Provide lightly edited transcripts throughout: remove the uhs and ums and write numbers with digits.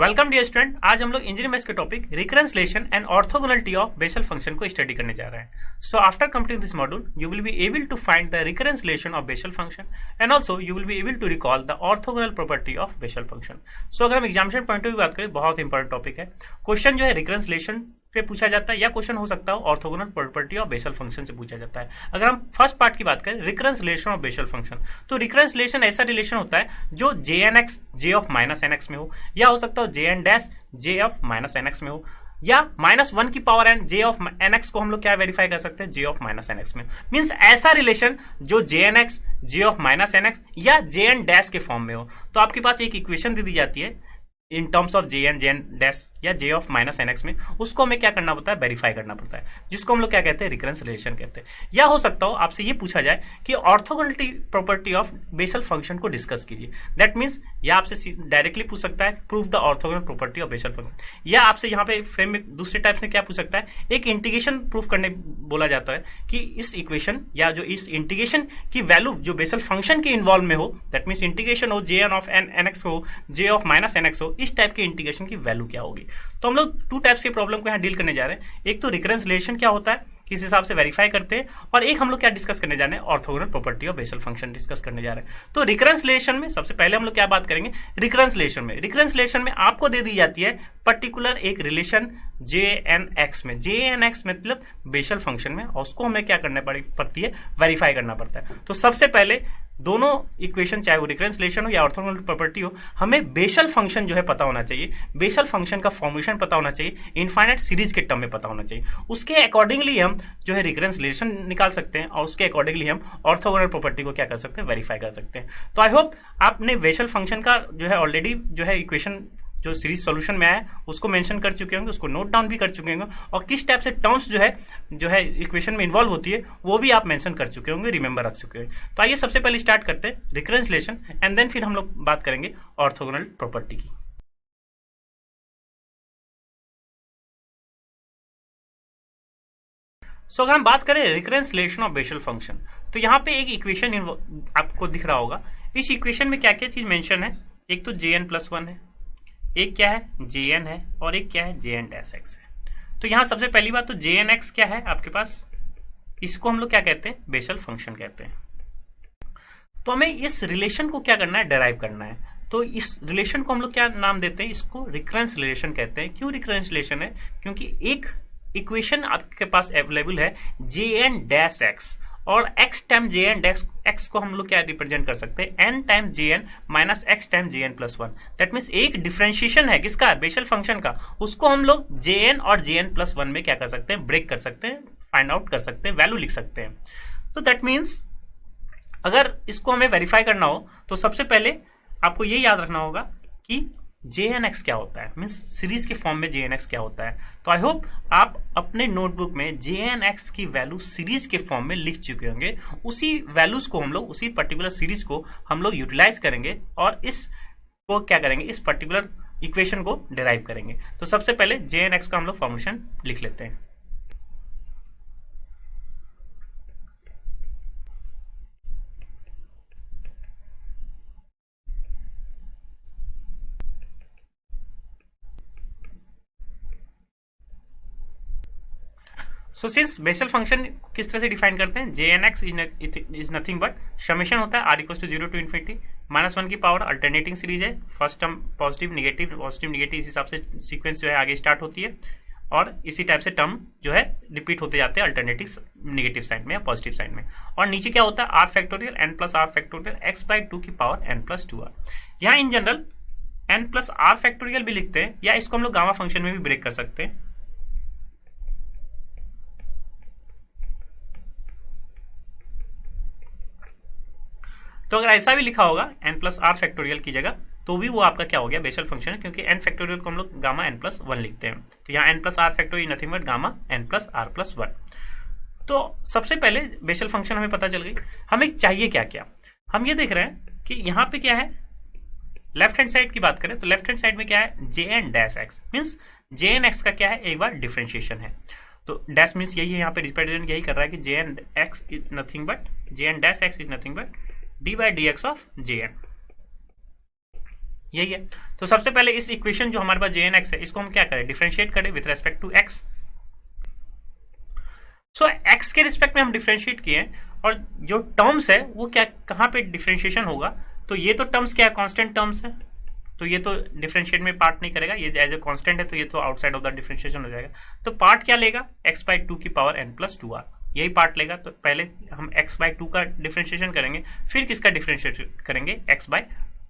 Welcome dear student. आज हम लोग इंजीनियरिंग मैथ्स के topic recurrence relation and orthogonality of Bessel function को स्टडी करने जा रहे हैं। So after completing this module you will be able to find the recurrence relation of Bessel function and also you will be able to recall the orthogonal property of Bessel function. सो अगर हम examination point of view बात करें, बहुत important topic है। Question जो है recurrence relation पे पूछा जाता है या क्वेश्चन हो सकता है orthogonal property of Bessel function से पूछा जाता है। अगर हम फर्स्ट पार्ट की बात करें recurrence relation of Bessel function, तो रिकरेंस रिलेशन ऐसा रिलेशन होता है जो j N x j of minus N x में हो, या हो सकता हो j n dash j of minus N x में हो, या -1 की power n j of n x को हम लोग क्या वेरीफाई कर सकते हैं, जे ऑफ माइनस एन एक्स में। मीन्स ऐसा रिलेशन जो j N x j of minus N x या जे एन डैश के फॉर्म में हो। तो आपके पास एक इक्वेशन दे दी जाती है in terms of j n dash या j of minus N x में, उसको हमें क्या करना पड़ता है, वेरीफाई करना पड़ता है, जिसको हम लोग क्या कहते हैं, रिकरेंस रिलेशन कहते हैं। या हो सकता हो आपसे ये पूछा जाए कि orthogonality property of Bessel function को डिस्कस कीजिए। दैट मीन्स या आपसे डायरेक्टली पूछ सकता है prove the orthogonal property of Bessel function, या आपसे यहाँ पे फ्रेम में दूसरे टाइप से क्या पूछ सकता है, एक इंटीग्रेशन प्रूफ करने बोला जाता है कि इस इक्वेशन या जो इस इंटीग्रेशन की वैल्यू जो बेसल फंक्शन के इन्वॉल्व में हो, दैट मीन्स इंटीग्रेशन हो j n of n x हो, j of minus N x हो, इस टाइप के इंटीग्रेशन की वैल्यू क्या होगी। तो हम लोग टू टाइप्स के प्रॉब्लम को यहाँ डील करने जा रहे हैं। एक तो रिकरेंस रिलेशन क्या होता है, किस हिसाब से वेरीफाई करते हैं, और एक हम लोग क्या डिस्कस करने जा रहे हैं, orthogonal property of Bessel function discuss करने जा रहे हैं। तो रिकरेंस रिलेशन में सबसे पहले हम लोग क्या बात करेंगे, रिकरेंस रिलेशन में आपको दे दी जाती है पर्टिकुलर एक रिलेशन जे एन एक्स में, जे एन एक्स मतलब बेसल फंक्शन में, और उसको हमें क्या करना पड़ती है, वेरीफाई करना पड़ता है। तो सबसे पहले दोनों इक्वेशन चाहे वो रिकरेंस रिलेशन हो या ऑर्थोगोनल प्रॉपर्टी हो, हमें बेसल फंक्शन जो है पता होना चाहिए, बेसल फंक्शन का फॉर्मेशन पता होना चाहिए, इनफाइनाइट सीरीज के टर्म में पता होना चाहिए। उसके अकॉर्डिंगली हम जो है रिकरेंस रिलेशन निकाल सकते हैं और उसके अकॉर्डिंगली हम ऑर्थोगोनल प्रॉपर्टी को क्या कर सकते हैं, वेरीफाई कर सकते हैं। तो आई होप आपने बेसल फंक्शन का जो है ऑलरेडी जो है इक्वेशन जो सीरीज सॉल्यूशन में आया उसको मेंशन कर चुके होंगे, उसको नोट डाउन भी कर चुके होंगे, और किस टाइप से टर्म्स जो है इक्वेशन में इन्वॉल्व होती है वो भी आप मेंशन कर चुके होंगे, रिमेंबर रख चुके होंगे। तो आइए सबसे पहले स्टार्ट करते हैं रिकरेंस रिलेशन एंड देन फिर हम लोग बात करेंगे ऑर्थोगोनल प्रॉपर्टी की। सो अगर हम बात करें recurrence relation of Bessel function, तो यहाँ पे एक इक्वेशन आपको दिख रहा होगा। इस इक्वेशन में क्या क्या चीज मेंशन है, एक तो जे एन प्लस वन है, एक क्या है जे एन है, और एक क्या है जे एन डैश एक्स है। तो यहाँ सबसे पहली बात तो जे एन एक्स क्या है आपके पास, इसको हम लोग क्या कहते हैं, बेसल फंक्शन कहते हैं। तो हमें इस रिलेशन को क्या करना है, डेराइव करना है। तो इस रिलेशन को हम लोग क्या नाम देते हैं, इसको रिकरेंस रिलेशन कहते हैं। क्यों रिकरेंस रिलेशन है, क्योंकि एक इक्वेशन आपके पास अवेलेबल है जे एन डैश एक्स, और x time j n dash x को हम लोग क्या रिप्रेजेंट कर सकते हैं, n time j n minus x time j n plus one. That means एक डिफरेंशिएशन है किसका, बेसल फंक्शन का, उसको हम लोग जे एन और जे एन प्लस वन में क्या कर सकते हैं, ब्रेक कर सकते हैं, फाइंड आउट कर सकते हैं, वैल्यू लिख सकते हैं। तो दैट मीन्स अगर इसको हमें वेरीफाई करना हो तो सबसे पहले आपको ये याद रखना होगा कि जे एन एक्स क्या होता है, मीन्स सीरीज के फॉर्म में जे एन एक्स क्या होता है। तो आई होप आप अपने नोटबुक में जे एन एक्स की वैल्यू सीरीज के फॉर्म में लिख चुके होंगे। उसी वैल्यूज को हम लोग, उसी पर्टिकुलर सीरीज को हम लोग यूटिलाइज करेंगे और इस को क्या करेंगे, इस पर्टिकुलर इक्वेशन को डिराइव करेंगे। तो सबसे पहले जे एन एक्स का हम लोग फॉर्मेशन लिख लेते हैं। सो सिंस बेसल फंक्शन किस तरह से डिफाइन करते हैं, j N x is nothing but summation होता है r equal to 0 to infinity -1 की पावर, अल्टरनेटिंग सीरीज है, फर्स्ट टर्म पॉजिटिव नेगेटिव इस हिसाब से सीक्वेंस जो है आगे स्टार्ट होती है, और इसी टाइप से टर्म जो है रिपीट होते जाते हैं अल्टरनेटिव नेगेटिव साइड में या पॉजिटिव साइड में। और नीचे क्या होता है, r factorial n plus r factorial x by 2 की पावर एन प्लस 2 आर। यहाँ in general n plus r factorial भी लिखते हैं, या इसको हम लोग गामा फंक्शन में भी ब्रेक कर सकते हैं। तो अगर ऐसा भी लिखा होगा n प्लस आर फैक्टोरियल की जगह, तो भी वो आपका क्या हो गया, बेसल फंक्शन है, क्योंकि n फैक्टोरियल को हम लोग गामा n प्लस वन लिखते हैं। तो यहाँ n plus r factorial nothing but gamma n plus r plus one. तो सबसे पहले बेसल फंक्शन हमें पता चल गई। हमें चाहिए क्या क्या, हम ये देख रहे हैं कि यहाँ पे क्या है, लेफ्ट हैंड साइड की बात करें तो लेफ्ट हैंड साइड में क्या है, j n dash x, means j N x का क्या है, एक बार डिफ्रेंशिएशन है। तो डैश मीन्स यही है, यहाँ पे रिप्रेजेंट यही कर रहा है कि j N x is nothing but, j n dash x is nothing but d by d x of j n. यही है। तो सबसे पहले इस इक्वेशन जो हमारे पास जे एन एक्स है इसको हम क्या करें, डिफरेंशिएट करें with respect to x. So x के रिस्पेक्ट में हम डिफरेंशिएट किए हैं, और जो टर्म्स है वो क्या, कहाँ पे डिफरेंशिएशन होगा, तो ये तो टर्म्स क्या है, कांस्टेंट टर्म्स है, तो ये तो डिफरेंशिएट में पार्ट नहीं करेगा, ये एज ए कांस्टेंट है तो ये तो आउटसाइड ऑफ द डिफरेंशिएशन हो जाएगा। तो पार्ट क्या लेगा, x बाई 2 की पावर n प्लस 2r, यही पार्ट लेगा। तो पहले हम x बाई 2 का डिफरेंशिएशन करेंगे, फिर किसका डिफरेंशिएशन करेंगे, x बाई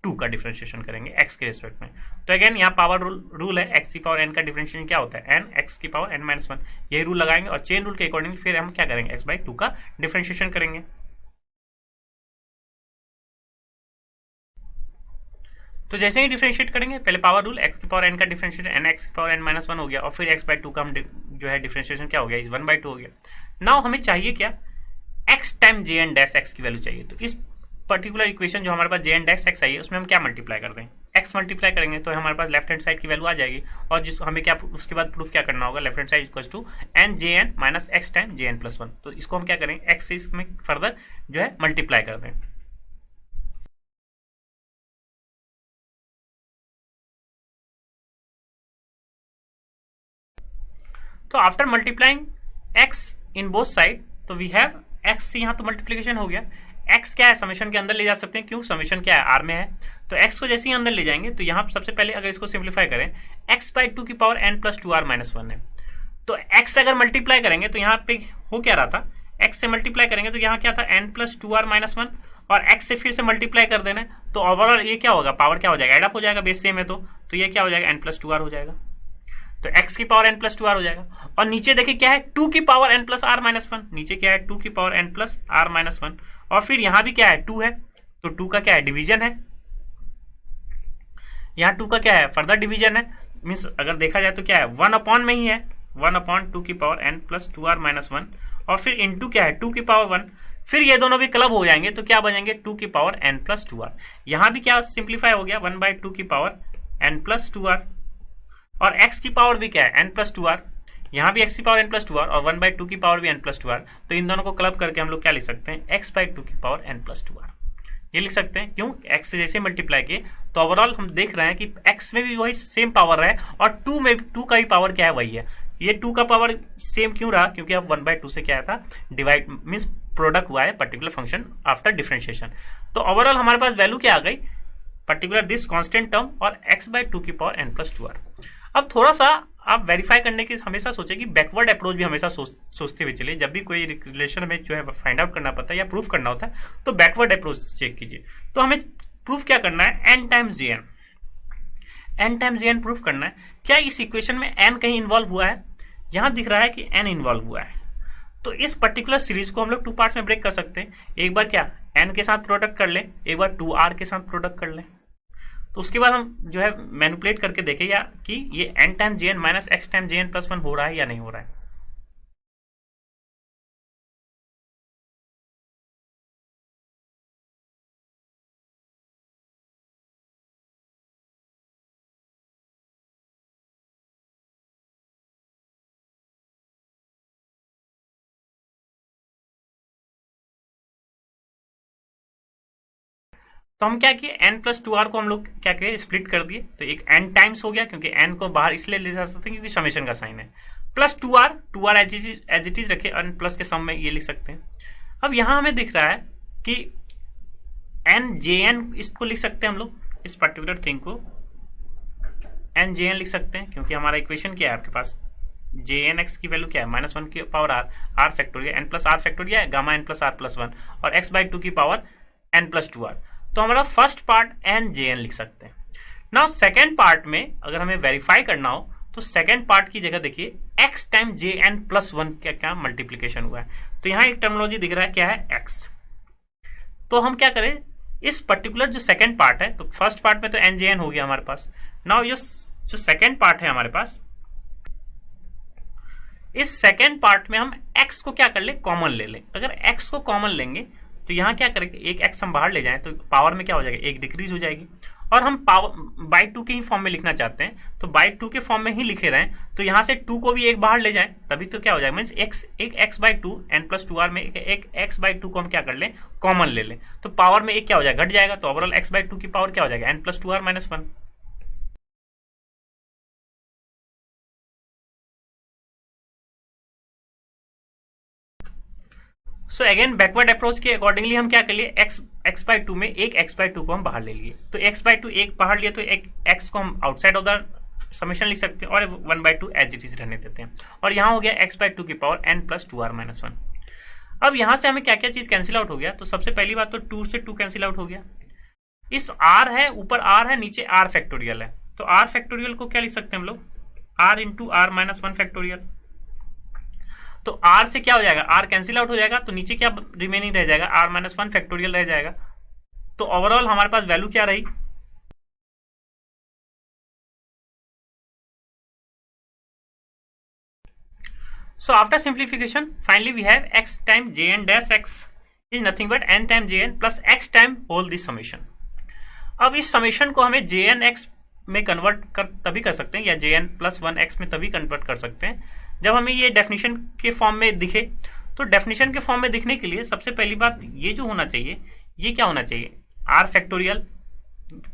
2 का डिफरेंशिएशन करेंगे x के रिस्पेक्ट में। तो अगेन यहाँ पावर रूल है, x की पावर n का डिफरेंशिएशन क्या होता है, n x की पावर n माइनस 1, यही रूल लगाएंगे और चेन रूल के अकॉर्डिंग फिर हम क्या करेंगे, x बाई 2 का डिफरेंशिएशन करेंगे। तो जैसे ही डिफरेंशिएट करेंगे, पहले पावर रूल x की पावर n का डिफरेंशिएशन n x की पावर n माइनस 1 हो गया, और फिर x बाई 2 का हम जो है डिफरेंशिएशन क्या हो गया, इस 1 बाई 2 हो गया। नाउ हमें चाहिए क्या, x time j n dash x की वैल्यू चाहिए। तो इस पर्टिकुलर इक्वेशन जो हमारे पास जे एन डैश एक्स आई है उसमें हम क्या मल्टीप्लाई कर दें, x मल्टीप्लाई करेंगे तो हमारे पास लेफ्ट हैंड साइड की वैल्यू आ जाएगी, और जिस हमें क्या उसके बाद प्रूफ क्या करना होगा, left hand side equals to n j n minus x time j n plus 1। तो इसको हम क्या करें, x से इसमें फर्दर जो है मल्टीप्लाई कर दें। तो after multiplying x in both side, तो वी हैव x से यहाँ तो मल्टीप्लीकेशन हो गया, x क्या है समेशन के अंदर ले जा सकते हैं, क्यों, समेशन क्या है r में है। तो x को जैसे ही अंदर ले जाएंगे तो यहाँ सबसे पहले अगर इसको सिंप्लीफाई करें, x बाई 2 की power n plus 2r minus 1 है। तो x अगर मल्टीप्लाई करेंगे तो यहाँ पे हो क्या रहा था, x से मल्टीप्लाई करेंगे तो यहाँ क्या था, n प्लस 2r माइनस 1, और x से फिर से मल्टीप्लाई कर देना, तो ओवरऑल ये क्या होगा, पावर क्या हो जाएगा, एडअप हो जाएगा, बेस सेम है तो ये क्या हो जाएगा, n प्लस 2r हो जाएगा। तो x की पावर n प्लस 2r हो जाएगा, और नीचे देखिए क्या है, 2 की power n plus r minus 1, नीचे क्या है, 2 की power n plus r minus 1, और फिर यहाँ भी क्या है, 2 है, तो 2 का क्या है, डिवीजन है, यहाँ 2 का क्या है, फर्दर डिवीजन है, मीन्स अगर देखा जाए तो क्या है, 1 अपॉन में ही है, 1 अपॉन 2 की power n plus 2r minus 1, और फिर इंटू क्या है, 2 की पावर 1, फिर ये दोनों भी क्लब हो जाएंगे तो क्या बनेंगे, 2 की पावर n प्लस 2r। यहाँ भी क्या सिंप्लीफाई हो गया, 1 बाई 2 की पावर n प्लस 2r, और x की पावर भी क्या है, n प्लस 2r, यहाँ भी x की पावर n प्लस 2r, और 1 बाई 2 की पावर भी n प्लस 2r। तो इन दोनों को क्लब करके हम लोग क्या लिख सकते हैं, x बाई 2 की पावर n प्लस 2r, ये लिख सकते हैं। क्यों, x से जैसे मल्टीप्लाई किए तो ओवरऑल हम देख रहे हैं कि x में भी वही सेम पावर है, और 2 में 2 का भी पावर क्या है, वही है। ये 2 का पावर सेम क्यों रहा, क्योंकि अब 1 बाई 2 से क्या था, डिवाइड मीन्स प्रोडक्ट हुआ है पर्टिकुलर फंक्शन आफ्टर डिफरेंशिएशन। तो ओवरऑल हमारे पास वैल्यू क्या आ गई, पर्टिकुलर दिस कांस्टेंट टर्म और x बाई 2 की पावर n प्लस 2r। अब थोड़ा सा आप वेरीफाई करने की हमेशा सोचें कि बैकवर्ड अप्रोच भी हमेशा सोचते हुए चलिए, जब भी कोई रिलेशन में जो है फाइंड आउट करना पड़ता है या प्रूफ करना होता है तो बैकवर्ड अप्रोच चेक कीजिए। तो हमें प्रूफ क्या करना है, n times j n proof करना है। क्या इस इक्वेशन में n कहीं इन्वॉल्व हुआ है, यहाँ दिख रहा है कि n इन्वॉल्व हुआ है। तो इस पर्टिकुलर सीरीज को हम लोग 2 पार्ट्स में ब्रेक कर सकते हैं, एक बार क्या n के साथ प्रोडक्ट कर लें, एक बार 2r के साथ प्रोडक्ट कर लें। तो उसके बाद हम जो है मैनिपुलेट करके देखें या कि ये n time j n minus x time j n plus 1 हो रहा है या नहीं हो रहा है। तो हम क्या किए, n प्लस 2r को हम लोग क्या किए, स्प्लिट कर दिए, तो एक n टाइम्स हो गया, क्योंकि n को बाहर इसलिए ले जा सकते हैं क्योंकि समेशन का साइन है, plus 2r as it is रखे, n प्लस के सम में ये लिख सकते हैं। अब यहाँ हमें दिख रहा है कि n जे एन, इसको लिख सकते हैं हम लोग, इस पर्टिकुलर थिंग को n जे एन लिख सकते हैं, क्योंकि हमारा इक्वेशन क्या है आपके पास, जे एन एक्स की वैल्यू क्या है, माइनस 1 की power r factorial n plus r factorial है, gamma n plus r plus 1, और x बाई 2 की पावर n प्लस 2r। तो हमारा फर्स्ट पार्ट n जे एन लिख सकते हैं। नाउ सेकेंड पार्ट में अगर हमें वेरीफाई करना हो तो सेकेंड पार्ट की जगह देखिए x time j n plus 1 का क्या मल्टीप्लीकेशन हुआ है। तो यहाँ एक टर्मिनोलॉजी दिख रहा है, क्या है, x। तो हम क्या करें, इस पर्टिकुलर जो सेकेंड पार्ट है, तो फर्स्ट पार्ट में तो n जे एन हो गया हमारे पास। नाउ ये जो सेकेंड पार्ट है हमारे पास, इस सेकेंड पार्ट में हम x को क्या कर ले, कॉमन ले लें। अगर x को कॉमन लेंगे तो यहाँ क्या करेंगे, एक x हम बाहर ले जाएं तो पावर में क्या हो जाएगा, एक डिक्रीज हो जाएगी, और हम पावर बाई 2 के ही फॉर्म में लिखना चाहते हैं, तो बाई 2 के फॉर्म में ही लिखे रहें, तो यहाँ से 2 को भी एक बाहर ले जाएं, तभी तो क्या हो जाएगा, मीन्स एक x by two n plus 2r में एक एक्स बाई 2 को हम क्या कर लें, कॉमन ले लें, तो पावर में एक क्या हो जाएगा, घट जाएगा, तो ओवरऑल एक्स बाई 2 की पावर क्या हो जाएगा, n plus 2r minus 1। So again backward approach के अकॉर्डिंगली हम क्या कर लिए, एक्स बाई 2 में एक एक्स बाई 2 को हम बाहर ले लिए, तो एक्स बाई 2 एक बाहर लिए, तो एक एक्स को हम आउटसाइड ऑफ द समेशन लिख सकते हैं और 1/2 एज इट इज रहने देते हैं, और यहाँ हो गया एक्स बाई 2 की power n plus 2r minus 1। अब यहाँ से हमें क्या क्या चीज कैंसिल आउट हो गया, तो सबसे पहली बात तो 2 से 2 कैंसिल आउट हो गया, इस r है, ऊपर r है, नीचे r फैक्टोरियल है, तो r फैक्टोरियल को क्या लिख सकते हैं हम लोग, r into r minus 1 factorial, तो r से क्या हो जाएगा, r कैंसिल आउट हो जाएगा, तो नीचे क्या रिमेनिंग रह जाएगा, r माइनस 1 फैक्टोरियल रह जाएगा, तो ओवरऑल हमारे पास वैल्यू क्या रही, so after simplification finally we have x time jn dash x is nothing but n time jn plus x time whole this summation। अब इस समेशन को हमें jn x में कन्वर्ट कर तभी कर सकते हैं, या jn प्लस 1x में तभी कन्वर्ट कर सकते हैं जब हमें ये डेफिनेशन के फॉर्म में दिखे। तो डेफिनेशन के फॉर्म में दिखने के लिए सबसे पहली बात ये जो होना चाहिए, ये क्या होना चाहिए, r फैक्टोरियल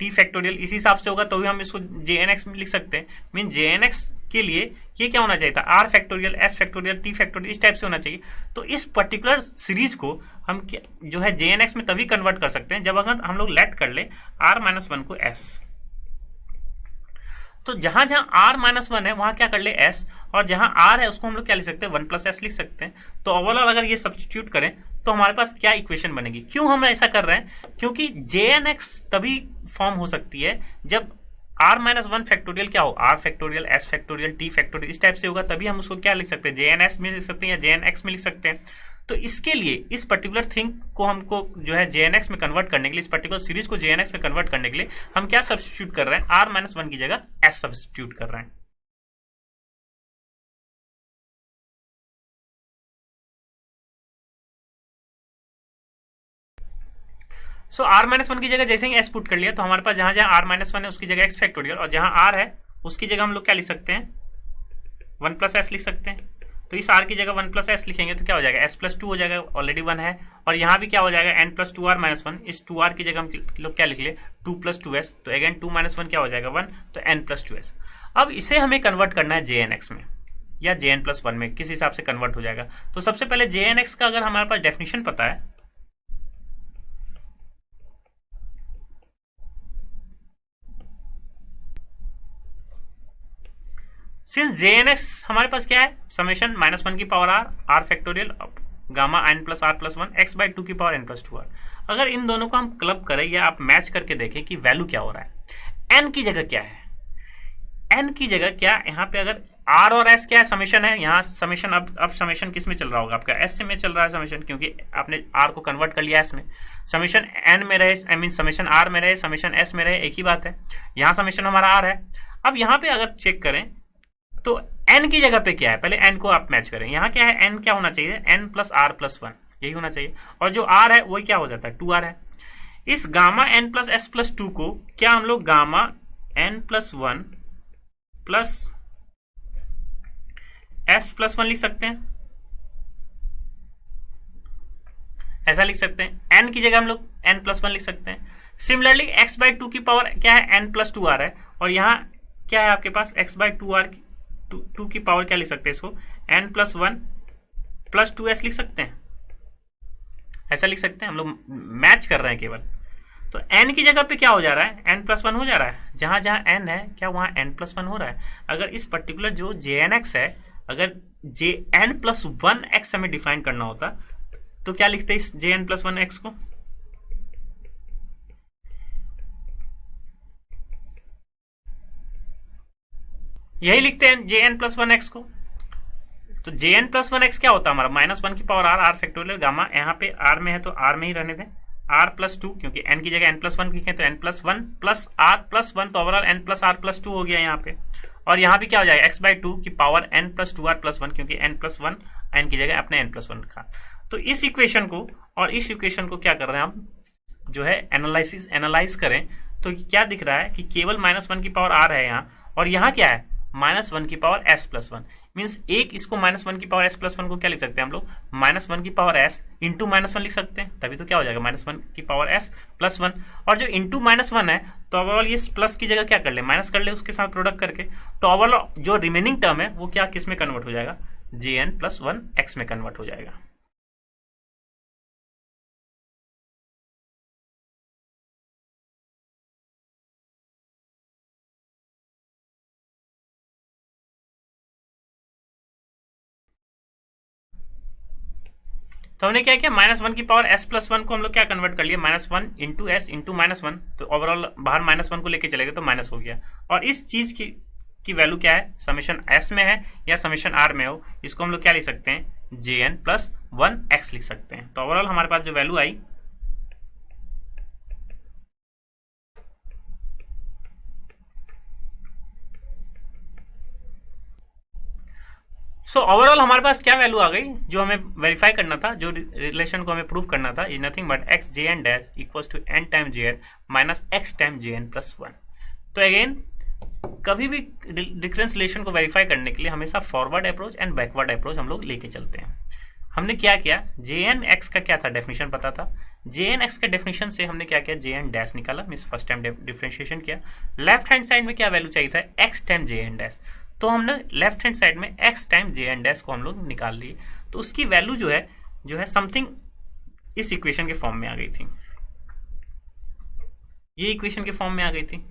t फैक्टोरियल, इसी हिसाब से होगा तो भी हम इसको jnx में लिख सकते हैं, मीन jnx के लिए ये क्या होना चाहिए था, r factorial, s factorial, t factorial, इस टाइप से होना चाहिए। तो इस पर्टिकुलर सीरीज को हम जो है jnx में तभी कन्वर्ट कर सकते हैं जब अगर हम लोग लेट कर ले r माइनस 1 को s, तो जहां जहां r माइनस 1 है वहां क्या कर ले s, और जहां r है उसको हम लोग क्या लिख सकते हैं, 1 प्लस s लिख सकते हैं। तो ओवरऑल अगर ये सब्स्टिट्यूट करें तो हमारे पास क्या इक्वेशन बनेगी, क्यों हम ऐसा कर रहे हैं, क्योंकि jnx तभी फॉर्म हो सकती है जब r माइनस 1 फैक्टोरियल क्या हो, r factorial, s factorial, t factorial, इस टाइप से होगा, तभी हम उसको क्या लिख सकते हैं, jns में लिख सकते हैं या jnx में लिख सकते हैं। तो इसके लिए इस पर्टिकुलर थिंग को हमको जो है jnx में कन्वर्ट करने के लिए, इस पर्टिकुलर सीरीज को jnx में कन्वर्ट करने के लिए हम क्या सब्स्टिट्यूट कर रहे हैं, r माइनस 1 की जगह s सब्स्टिट्यूट कर रहे हैं। सो r माइनस 1 की जगह जैसे ही s पुट कर लिया तो हमारे पास जहां जहां r माइनस 1 है उसकी जगह x फैक्टोरियल, और जहां r है उसकी जगह हम लोग क्या लिख सकते हैं, 1 प्लस s लिख सकते हैं। तो इस r की जगह 1 प्लस s लिखेंगे तो क्या हो जाएगा, s प्लस 2 हो जाएगा, ऑलरेडी 1 है, और यहाँ भी क्या हो जाएगा, n प्लस 2r माइनस 1, इस 2r की जगह हम लोग क्या लिख ले, 2 प्लस 2s, तो अगेन 2 माइनस 1 क्या हो जाएगा, 1, तो n प्लस 2s। अब इसे हमें कन्वर्ट करना है jnx में या jn प्लस 1 में, किस हिसाब से कन्वर्ट हो जाएगा। तो सबसे पहले jnx का अगर हमारे पास डेफिनेशन पता है, सिंस jnx हमारे पास क्या है, समेशन माइनस 1 की power r factorial gamma n plus r plus 1 x by 2 की पावर n प्लस 2r। अगर इन दोनों को हम क्लब करें या आप मैच करके देखें कि वैल्यू क्या हो रहा है, n की जगह क्या है, n की जगह क्या, यहाँ पे अगर r और s क्या है, समेशन है, यहाँ समेशन अब समेशन किस में चल रहा होगा, आपका s में चल रहा है समेशन, क्योंकि आपने r को कन्वर्ट कर लिया s में, समेशन n में रहे, आई मीन समेशन r में रहे, समेशन s में रहे, एक ही बात है। यहाँ समेशन हमारा r है। अब यहाँ पे अगर चेक करें तो n की जगह पे क्या है, पहले n को आप मैच करें, यहाँ क्या है, n क्या होना चाहिए, n प्लस r प्लस 1, यही होना चाहिए, और जो r है वही क्या हो जाता है, 2r है। इस gamma n plus s plus 2 को क्या हम लोग gamma n plus 1 plus s plus 1 लिख सकते हैं, ऐसा लिख सकते हैं, n की जगह हम लोग n प्लस 1 लिख सकते हैं। सिमिलरली x बाई 2 की पावर क्या है, n प्लस 2r है, और यहाँ क्या है आपके पास, x बाई 2r 2 की पावर क्या लिख सकते हैं, इसको n प्लस 1 प्लस 2s लिख सकते हैं, ऐसा लिख सकते हैं, हम लोग मैच कर रहे हैं केवल। तो n की जगह पे क्या हो जा रहा है, n प्लस 1 हो जा रहा है, जहां जहां n है क्या वहां n प्लस 1 हो रहा है। अगर इस पर्टिकुलर जो jnx है, अगर jn प्लस 1x हमें डिफाइन करना होता तो क्या लिखते हैं इस jn प्लस 1x को, यही लिखते हैं jn प्लस 1x को। तो jn प्लस 1x क्या होता है हमारा, माइनस 1 की पावर r फैक्टोरियल गामा, यहाँ पे r में है तो r में ही रहने दें, r प्लस 2, क्योंकि n की जगह n प्लस 1 लिखें तो n plus 1 plus r plus 1, तो overall n plus r plus 2 हो गया यहाँ पे, और यहाँ भी क्या हो जाएगा, x बाई 2 की power n plus 2r plus 1, क्योंकि n प्लस 1 n की जगह अपने n प्लस 1 रखा। तो इस इक्वेशन को और इस इक्वेशन को क्या कर रहे हैं हम, जो है एनालाइज करें तो क्या दिख रहा है कि केवल -1 की पावर आर है यहाँ, और यहाँ क्या है -1 की पावर s प्लस 1, मीन्स एक इसको -1 की पावर s प्लस 1 को क्या लिख सकते हैं हम लोग, -1 की पावर s इंटू -1 लिख सकते हैं, तभी तो क्या हो जाएगा -1 की पावर s प्लस 1। और जो इंटू -1 है तो ओवरऑल ये प्लस की जगह क्या कर ले, माइनस कर ले उसके साथ प्रोडक्ट करके, तो ओवरऑल जो रिमेनिंग टर्म है वो क्या किस में कन्वर्ट हो जाएगा, jn प्लस 1 x में कन्वर्ट हो जाएगा। तो हमने क्या किया, -1 की पावर s प्लस 1 को हम लोग क्या कन्वर्ट कर लिया, -1 इंटू एस इंटू -1, तो ओवरऑल बाहर -1 को लेके चले गए तो माइनस हो गया। और इस चीज की वैल्यू क्या है, समेशन s में है या समेशन r में हो, इसको हम लोग क्या लिख सकते हैं, jn प्लस 1 x लिख सकते हैं। तो ओवरऑल हमारे पास जो वैल्यू आई ओवरऑल हमारे पास क्या वैल्यू आ गई, जो हमें वेरीफाई करना था, जो रिलेशन को हमें प्रूव करना था, is nothing but x jn dash equals to n time jn minus x time jn plus 1। तो अगेन कभी भी डिफरेंस रिलेशन को वेरीफाई करने के लिए हमेशा forward approach and backward approach हम लोग लेके चलते हैं। हमने क्या किया, jn x का क्या था डेफिनेशन पता था, jn x के डेफिनेशन से हमने क्या किया, jn डैश निकाला, मीन्स फर्स्ट टाइम डिफरेंशिएशन किया। लेफ्ट हैंड साइड में क्या वैल्यू चाहिए था, x टाइम jn डैश, तो हमने लेफ्ट हैंड साइड में x टाइम jn डैश को हम लोग निकाल लिए। तो उसकी वैल्यू जो है समथिंग इस इक्वेशन के फॉर्म में आ गई थी, ये इक्वेशन के फॉर्म में आ गई थी।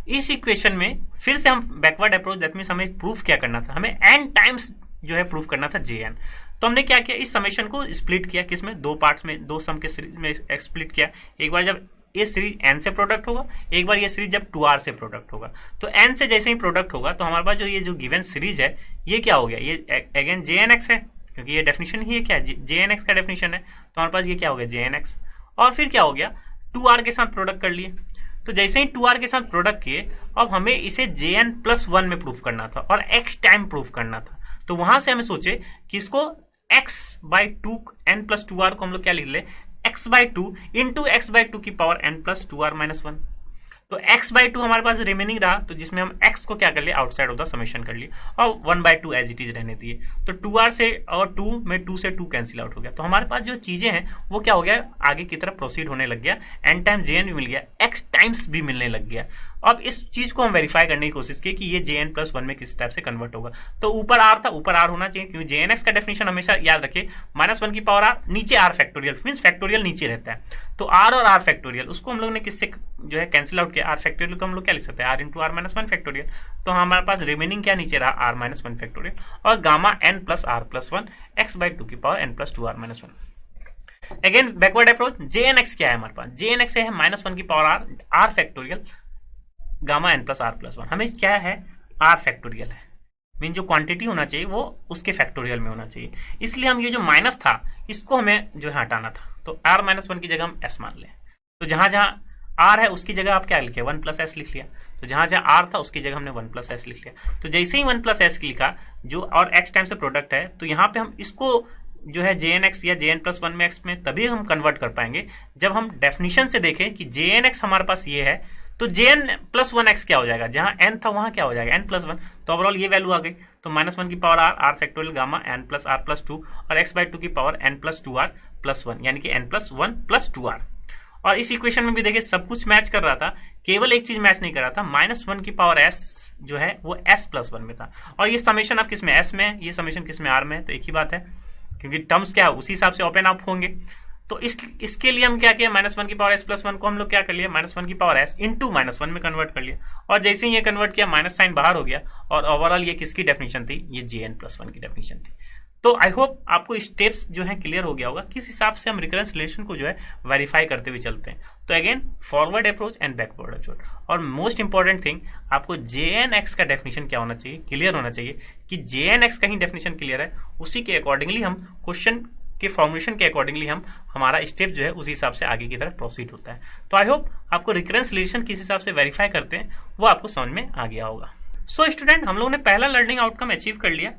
इस इक्वेशन में फिर से हम बैकवर्ड अप्रोच, दैट मीन्स हमें प्रूफ क्या करना था, हमें n टाइम्स जो है प्रूफ करना था jn। तो हमने क्या किया, इस समेशन को स्प्लिट किया, किसमें, दो पार्ट्स में, दो सम के सीरीज में स्प्लिट किया। एक बार जब ये सीरीज n से प्रोडक्ट होगा, एक बार ये सीरीज जब 2r से प्रोडक्ट होगा। तो n से जैसे ही प्रोडक्ट होगा तो हमारे पास जो ये जो गिवन सीरीज है ये क्या हो गया, ये अगेन jnx है, क्योंकि ये डेफिनेशन ही है क्या, jnx का डेफिनेशन है, तो हमारे पास ये क्या हो गया jnx। और फिर क्या हो गया, 2r के साथ प्रोडक्ट कर लिए। तो जैसे ही 2r के साथ प्रोडक्ट किए, अब हमें इसे jn प्लस 1 में प्रूफ करना था और x टाइम प्रूफ करना था। तो वहां से हमें सोचे कि इसको x by 2 n plus 2r को हम लोग क्या लिख ले, x by 2 into x by 2 की power n plus 2r minus 1। तो x बाई 2 हमारे पास रिमेनिंग रहा, तो जिसमें हम x को क्या कर लिए, आउटसाइड ऑफ द समेशन कर लिए, और 1/2 एज इट इज रहने दिए। तो 2r से और 2 में 2 से 2 कैंसिल आउट हो गया। तो हमारे पास जो चीजें हैं वो क्या हो गया, आगे की तरफ प्रोसीड होने लग गया, n टाइम jn भी मिल गया, x टाइम्स भी मिलने लग गया। अब इस चीज को हम वेरीफाई करने की कोशिश की कि ये jn प्लस 1 में किस टाइप से कन्वर्ट होगा। तो ऊपर r था, ऊपर r होना चाहिए, क्योंकि jnx का डेफिनेशन हमेशा याद रखिए, -1 की पावर r, नीचे r फैक्टोरियल, मीन्स फैक्टोरियल नीचे रहता है। तो r और r फैक्टोरियल उसको हम लोग ने किससे जो है कैंसिल आउट किया, r फैक्टोरियल को हम लोग क्या लिख सकते हैं, r into r minus 1 factorial. तो हमारे पास रिमेनिंग क्या नीचे रहा, r माइनस 1 फैक्टोरियल, और gamma n plus r plus 1 x by 2 की power n plus 2r minus 1। Again backward approach, jnx क्या है हमारे पास, jnx है -1 की power r factorial gamma n plus r plus 1। हमें क्या है, r फैक्टोरियल है, मीन जो क्वांटिटी होना चाहिए वो उसके फैक्टोरियल में होना चाहिए, इसलिए हम ये जो माइनस था इसको हमें जो है हटाना था। तो r माइनस 1 की जगह हम s मान लें, तो जहां जहां r है उसकी जगह आप क्या लिखे, 1 प्लस s लिख लिया। तो जहां जहां r था उसकी जगह हमने 1 प्लस s लिख लिया। तो जैसे ही 1 प्लस s लिखा जो और x टाइम से प्रोडक्ट है, तो यहाँ पे हम इसको जो है jnx या jn प्लस 1 में x में तभी हम कन्वर्ट कर पाएंगे जब हम डेफिनेशन से देखें कि jnx हमारे पास ये है, तो jn प्लस 1x क्या हो जाएगा, जहां n था वहां क्या हो जाएगा, n प्लस 1। तो ओवरऑल ये वैल्यू आ गई। तो -1 की power r factorial gamma n plus r plus 2 और x बाई 2 की power n plus 2r plus 1, यानी कि n प्लस 1 प्लस 2r। और इस इक्वेशन में भी देखिए सब कुछ मैच कर रहा था, केवल एक चीज मैच नहीं कर रहा था, -1 की पावर s जो है वो s प्लस 1 में था। और ये समेशन आप किस में, s में, ये समेशन किस में, r में, तो एक ही बात है, क्योंकि टर्म्स क्या उसी हिसाब से ओपन अप होंगे। तो इसके लिए हम क्या किया, -1 की पावर s प्लस 1 को हम लोग क्या कर लिया, -1 की पावर s इंटू -1 में कन्वर्ट कर लिया। और जैसे ही ये कन्वर्ट किया माइनस साइन बाहर हो गया, और ओवरऑल ये किसकी डेफिनेशन थी, ये jn प्लस 1 की डेफिनेशन थी। तो आई होप आपको स्टेप्स जो है क्लियर हो गया होगा, किस हिसाब से हम रिकरेंस रिलेशन को जो है वेरीफाई करते हुए चलते हैं। तो again forward approach and backward approach, और मोस्ट इंपॉर्टेंट थिंग आपको jnx का डेफिनेशन क्या होना चाहिए, क्लियर होना चाहिए कि jnx का ही डेफिनेशन क्लियर है, उसी के अकॉर्डिंगली हम क्वेश्चन के फॉर्मुलेशन के अकॉर्डिंगली हम हमारा स्टेप जो है उसी हिसाब से आगे की तरफ प्रोसीड होता है। तो आई होप आपको रिकरेंस रिलेशन किस हिसाब से वेरीफाई करते हैं वो आपको समझ में आ गया होगा। सो स्टूडेंट, हम लोगों ने पहला लर्निंग आउटकम अचीव कर लिया,